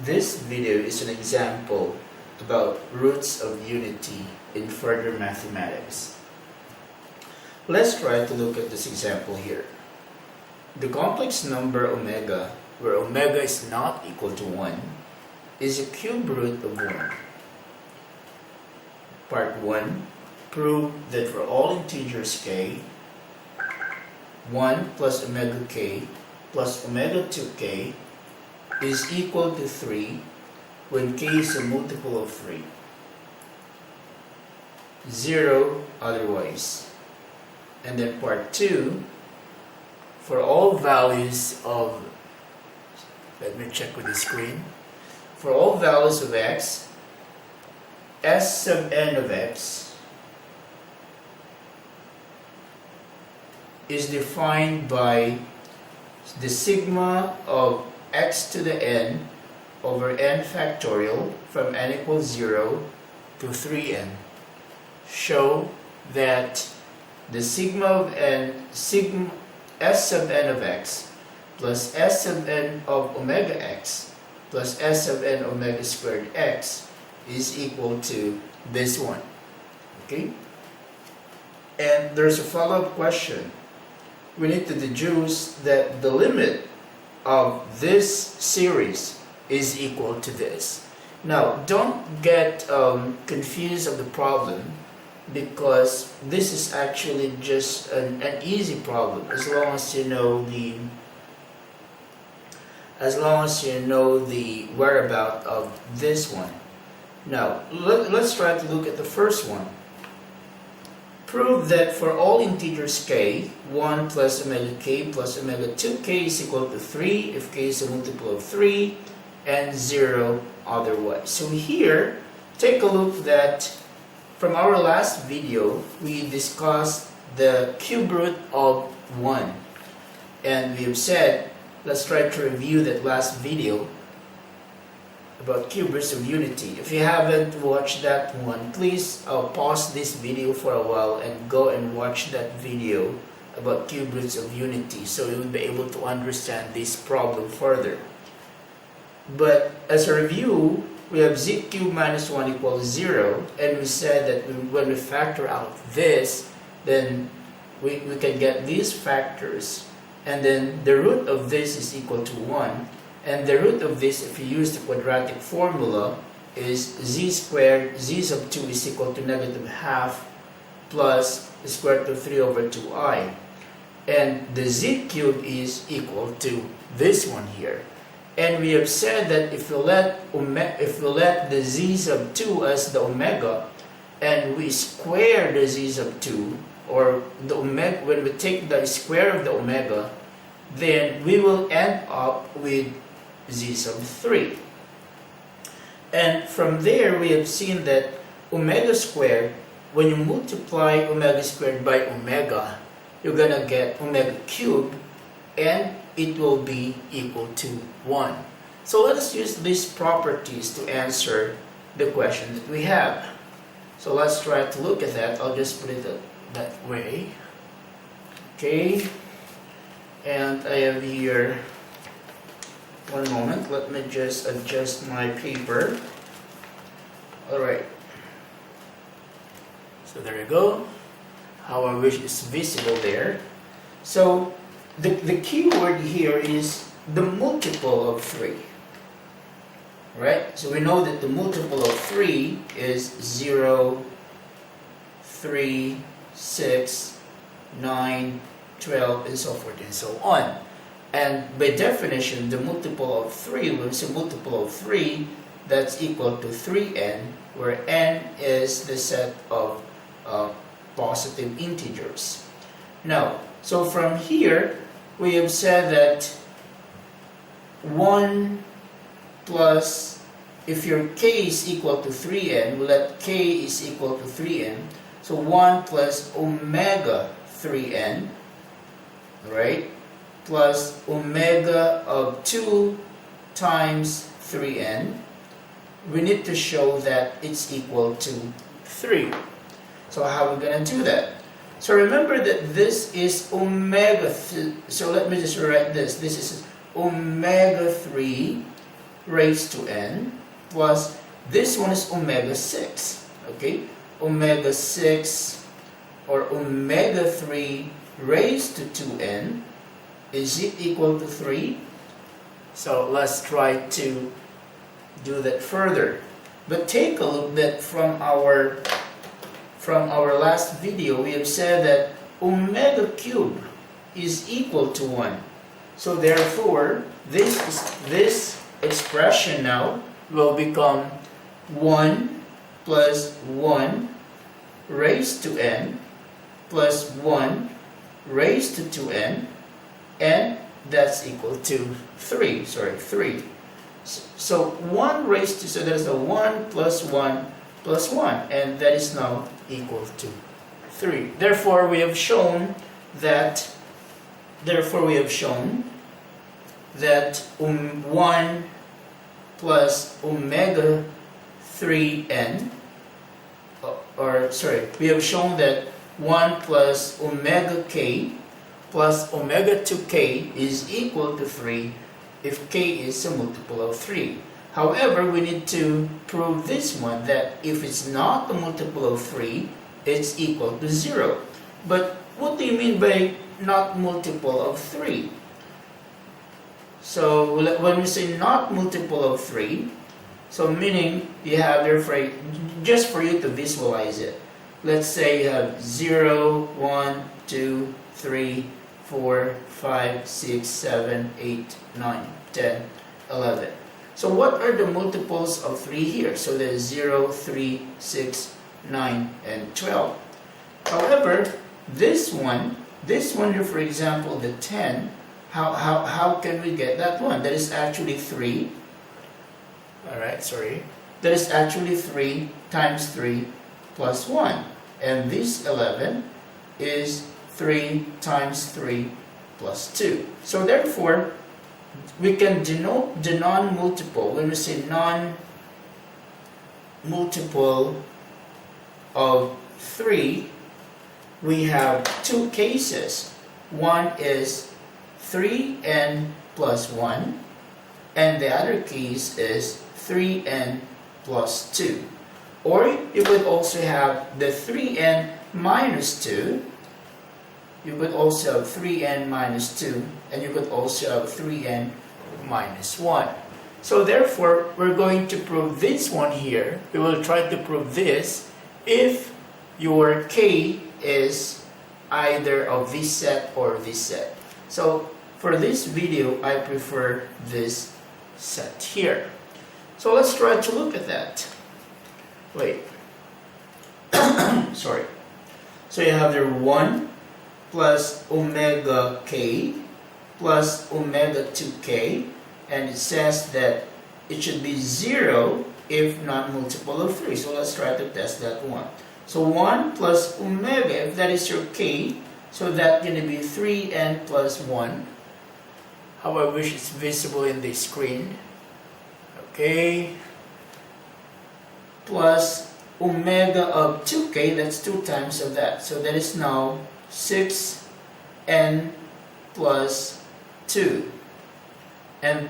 This video is an example about roots of unity in further mathematics. Let's try to look at this example here. The complex number omega, where omega is not equal to 1, is a cube root of 1. Part 1. Prove that for all integers k, 1 plus omega k plus omega 2k is equal to 3 when k is a multiple of 3. 0 otherwise. And then part 2, for all values of, let me check with the screen, for all values of x, s sub n of x is defined by the sigma of x to the n over n factorial from n equals 0 to 3n. Show that the sigma of n, s sub n of x plus s sub n of omega x plus s sub n omega squared x is equal to this one. Okay? And there's a follow-up question. We need to deduce that the limit of this series is equal to this. Now, don't get confused of the problem, because this is actually just an easy problem as long as you know the whereabout of this one. Now, let's try to look at the first one. Prove that for all integers k, 1 plus omega k plus omega 2k is equal to 3 if k is a multiple of 3 and 0 otherwise. So here, take a look that from our last video, we discussed the cube root of 1. And we have said, let's try to review that last video about cube roots of unity. If you haven't watched that one, please pause this video for a while and go and watch that video about cube roots of unity, so you will be able to understand this problem further. But as a review, we have z cubed minus 1 equals 0, and we said that when we factor out this, then we can get these factors, and then the root of this is equal to 1. And the root of this, if you use the quadratic formula, is z squared, z sub 2 is equal to negative half plus the square root of 3 over 2i. And the z cubed is equal to this one here. And we have said that if we let the z sub 2 as the omega, and we square the z sub 2, or the omega, when we take the square of the omega, then we will end up with z sub 3. And from there, we have seen that omega squared, when you multiply omega squared by omega, you're going to get omega cubed, and it will be equal to 1. So let us use these properties to answer the question that we have. So let's try to look at that. I'll just put it that way. Okay. And I have here, one moment, let me just adjust my paper. Alright. So there you go. How I wish it's visible there. So the key word here is the multiple of 3. Right? So we know that the multiple of 3 is 0, 3, 6, 9, 12, and so forth and so on. And by definition, the multiple of 3, when we say multiple of 3, that's equal to 3n, where n is the set of positive integers. Now, so from here, we have said that 1 plus, if your k is equal to 3n, we'll let k is equal to 3n. So 1 plus omega 3n, right? Plus omega of 2 times 3n. We need to show that it's equal to 3. So how are we going to do that? So remember that this is omega, so let me just write this. This is omega 3 raised to n plus this one is omega 6. Okay, omega 6 or omega 3 raised to 2n, is it equal to 3? So let's try to do that further. But take a look that from our last video, we have said that omega cubed is equal to 1. So therefore, this expression now will become 1 plus 1 raised to n plus 1 raised to 2n, and that's equal to 3. So 1 raised to, so there's a 1 plus 1 plus 1, and that is now equal to 3. Therefore, we have shown that 1 plus omega 3n, we have shown that 1 plus omega k plus omega 2k is equal to 3 if k is a multiple of 3. However, we need to prove this one, that if it's not a multiple of 3, it's equal to 0. But what do you mean by not multiple of 3? So when we say not multiple of 3, so meaning you have there for, just for you to visualize it. Let's say you have 0, 1, 2, 3, 4, 5, 6, 7, 8, 9, 10, 11. So what are the multiples of 3 here? So there's 0, 3, 6, 9, and 12. However, this one here, for example, the 10, how can we get that one? That is actually 3. Alright, that is actually 3 times 3 plus 1. And this 11 is 3 times 3 plus 2. So therefore, we can denote the non-multiple. When we say non-multiple of 3, we have two cases. One is 3n plus 1, and the other case is 3n plus 2. Or you could also have the 3n minus 2. You could also have 3n minus 2, and you could also have 3n minus 1. So therefore, we're going to prove this one here. We will try to prove this if your k is either of this set or this set. So for this video, I prefer this set here. So let's try to look at that. Wait. Sorry. So you have there 1 plus omega k plus omega 2k, and it says that it should be 0 if not multiple of 3. So let's try to test that one. So 1 plus omega, if that is your k, so that's going to be 3n plus 1. How I wish it's visible in the screen. Okay. Plus omega of 2k, that's 2 times of that. So that is now 6n plus 2. And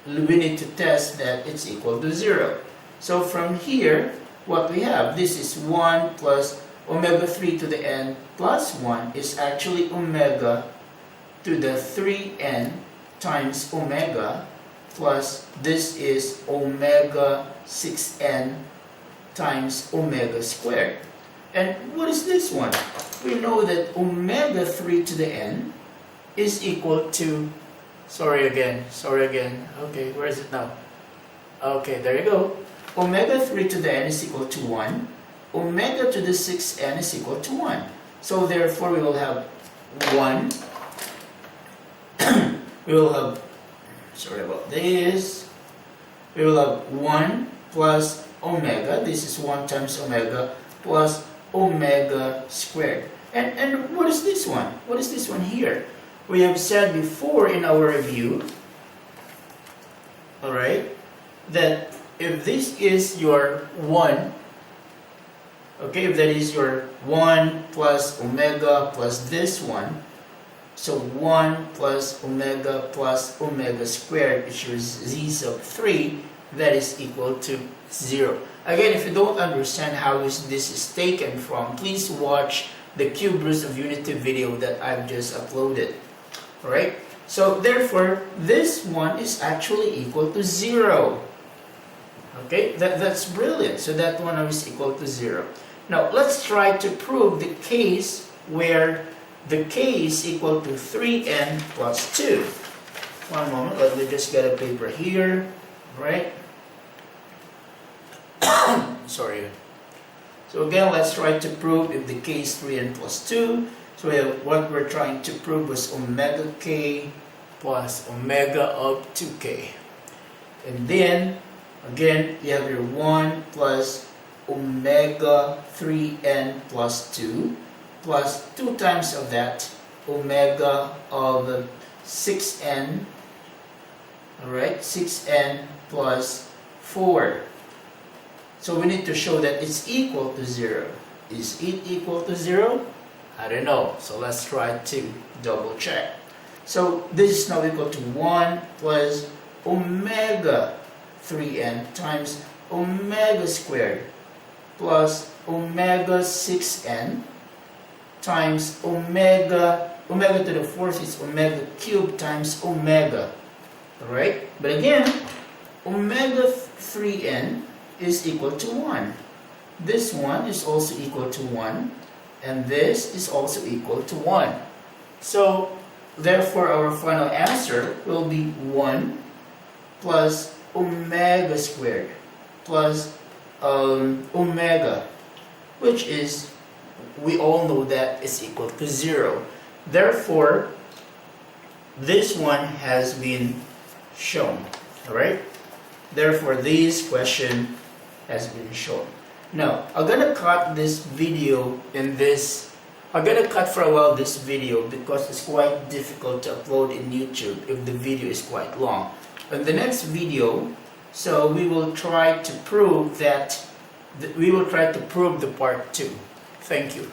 we need to test that it's equal to 0. So from here, what we have, this is 1 plus omega 3 to the n plus 1 is actually omega to the 3n times omega, plus this is omega 6n times omega squared. And what is this one? We know that omega 3 to the n is equal to, sorry again. Okay, where is it now? Okay, there you go. Omega 3 to the n is equal to 1. Omega to the 6n is equal to 1. So therefore, we will have 1. We will have, sorry about this. We will have 1 plus omega. This is 1 times omega plus omega squared. And what is this one? What is this one here? We have said before in our review, alright, that if this is your 1, okay, if that is your 1 plus omega plus this one, So 1 plus omega squared, which is z sub 3, that is equal to 0. Again, if you don't understand how this is taken from, please watch the cube roots of unity video that I've just uploaded. Alright? So therefore, this one is actually equal to 0. Okay? That's brilliant. So that one is equal to 0. Now, let's try to prove the case where the k is equal to 3n plus 2. One moment, let me just get a paper here. Right? Sorry. So again, let's try to prove if the k is 3n plus 2. So what we're trying to prove was omega k plus omega of 2k. And then, again, you have your 1 plus omega 3n plus 2 plus 2 times of that, omega of 6n, alright, 6n plus 4. So we need to show that it's equal to 0. Is it equal to 0? I don't know. So let's try to double check. So this is now equal to 1 plus omega 3n times omega squared plus omega 6n times omega to the fourth is omega cubed times omega. Alright? But again, omega 3n is equal to 1. This one is also equal to 1. And this is also equal to 1. So, therefore, our final answer will be 1 plus omega squared plus omega, which is, we all know that is equal to 0. Therefore, this one has been shown. Alright? Therefore, this question has been shown. Now, I'm gonna cut this video I'm gonna cut for a while this video because it's quite difficult to upload in YouTube if the video is quite long. In the next video, so we will try to prove the part 2. Thank you.